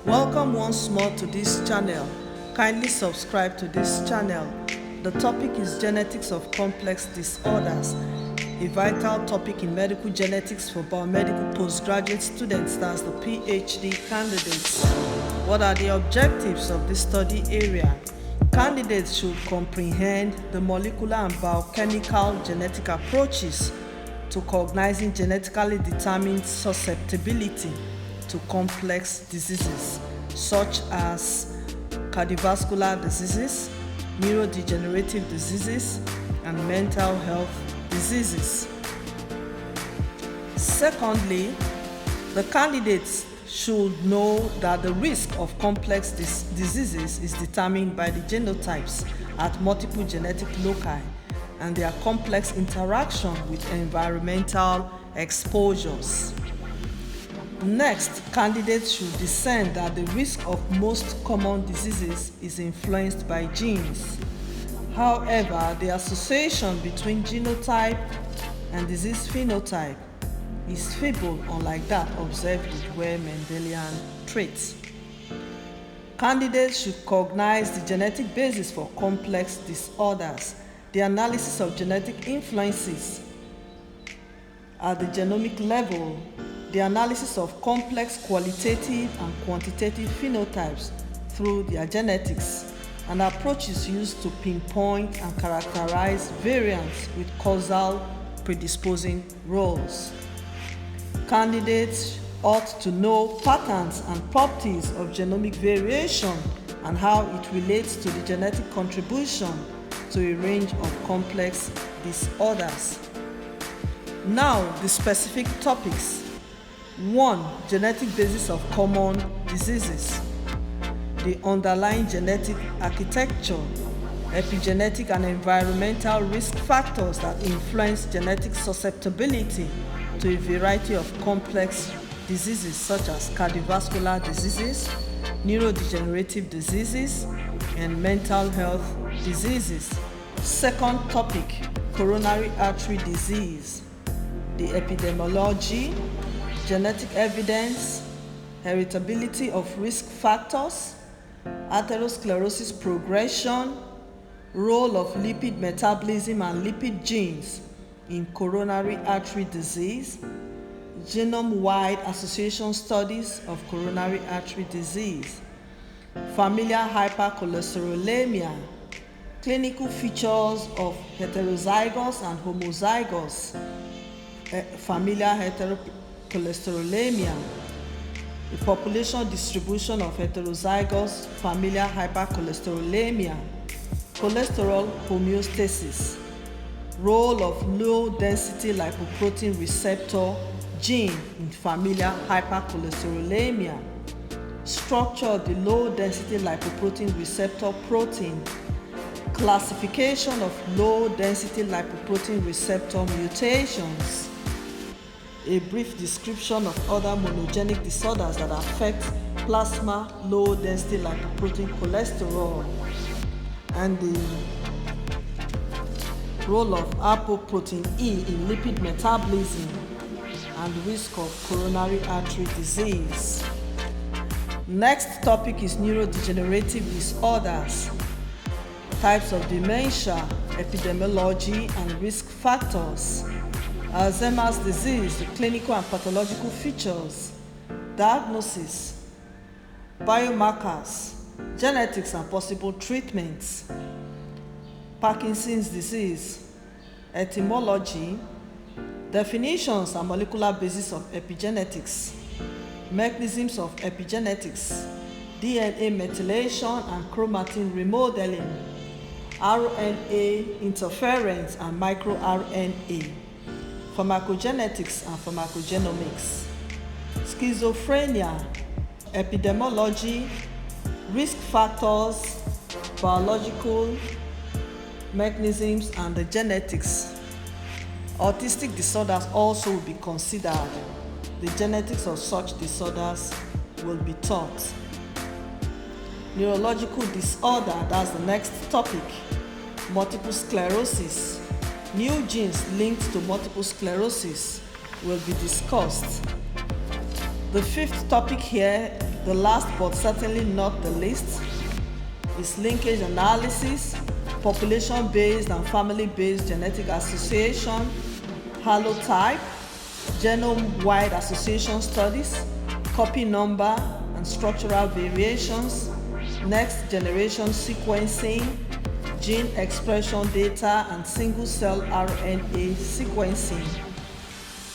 Welcome once more to this channel. Kindly subscribe to this channel. The topic is genetics of complex disorders, a vital topic in medical genetics for biomedical postgraduate students, that's the Ph.D. candidates. What are the objectives of this study area? Candidates should comprehend the molecular and biochemical genetic approaches to cognizing genetically determined susceptibility to complex diseases such as cardiovascular diseases, neurodegenerative diseases, and mental health diseases. Secondly, the candidates should know that the risk of complex diseases is determined by the genotypes at multiple genetic loci and their complex interaction with environmental exposures. Next, candidates should discern that the risk of most common diseases is influenced by genes. However, the association between genotype and disease phenotype is feeble, unlike that observed with rare Mendelian traits. Candidates should cognize the genetic basis for complex disorders, the analysis of genetic influences at the genomic level, the analysis of complex qualitative and quantitative phenotypes through their genetics, and approaches used to pinpoint and characterize variants with causal predisposing roles. Candidates ought to know patterns and properties of genomic variation and how it relates to the genetic contribution to a range of complex disorders. Now, the specific topics. 1. Genetic basis of common diseases. The underlying genetic architecture, epigenetic and environmental risk factors that influence genetic susceptibility to a variety of complex diseases such as cardiovascular diseases, neurodegenerative diseases, and mental health diseases. Second topic, coronary artery disease. The epidemiology, genetic evidence, heritability of risk factors, atherosclerosis progression, role of lipid metabolism and lipid genes in coronary artery disease, genome-wide association studies of coronary artery disease, familial hypercholesterolemia, clinical features of heterozygous and homozygous familial hypercholesterolemia, the population distribution of heterozygous familial hypercholesterolemia, cholesterol homeostasis, role of low-density lipoprotein receptor gene in familial hypercholesterolemia, structure of the low-density lipoprotein receptor protein, classification of low-density lipoprotein receptor mutations, a brief description of other monogenic disorders that affect plasma low-density lipoprotein cholesterol, and the role of apoprotein E in lipid metabolism and risk of coronary artery disease. Next topic is neurodegenerative disorders, types of dementia, epidemiology and risk factors, Alzheimer's disease, the clinical and pathological features, diagnosis, biomarkers, genetics and possible treatments, Parkinson's disease, etymology, definitions and molecular basis of epigenetics, mechanisms of epigenetics, DNA methylation and chromatin remodeling, RNA interference and microRNA, pharmacogenetics and pharmacogenomics, schizophrenia, epidemiology, risk factors, biological mechanisms, and the genetics. Autistic disorders also will be considered. The genetics of such disorders will be taught. Neurological disorder, that's the next topic. Multiple sclerosis. New genes linked to multiple sclerosis will be discussed. The fifth topic here, the last but certainly not the least is linkage analysis, population-based and family-based genetic association, halotype, genome-wide association studies, copy number and structural variations, next generation sequencing, gene expression data, and single-cell RNA sequencing.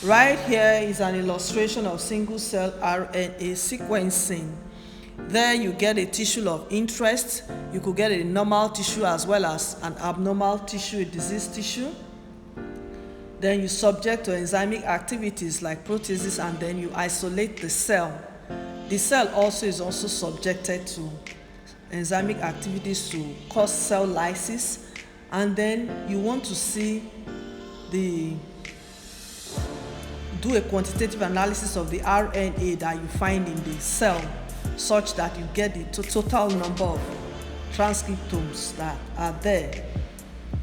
Right here is an illustration of single-cell RNA sequencing. There you get a tissue of interest. You could get a normal tissue as well as an abnormal tissue, a diseased tissue. Then you subject to enzymic activities like proteases, and then you isolate the cell. The cell also is also subjected to enzymic activities to cause cell lysis, and then you want to see do a quantitative analysis of the RNA that you find in the cell, such that you get the total number of transcriptomes that are there.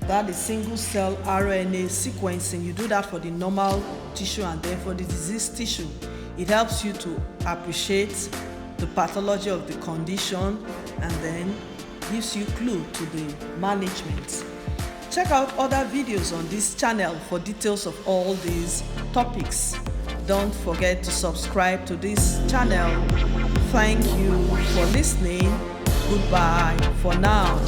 That is single cell RNA sequencing. You do that for the normal tissue, and then for the diseased tissue, it helps you to appreciate the pathology of the condition, and then gives you clue to the management. Check out other videos on this channel for details of all these topics. Don't forget to subscribe to this channel. Thank you for listening. Goodbye for now.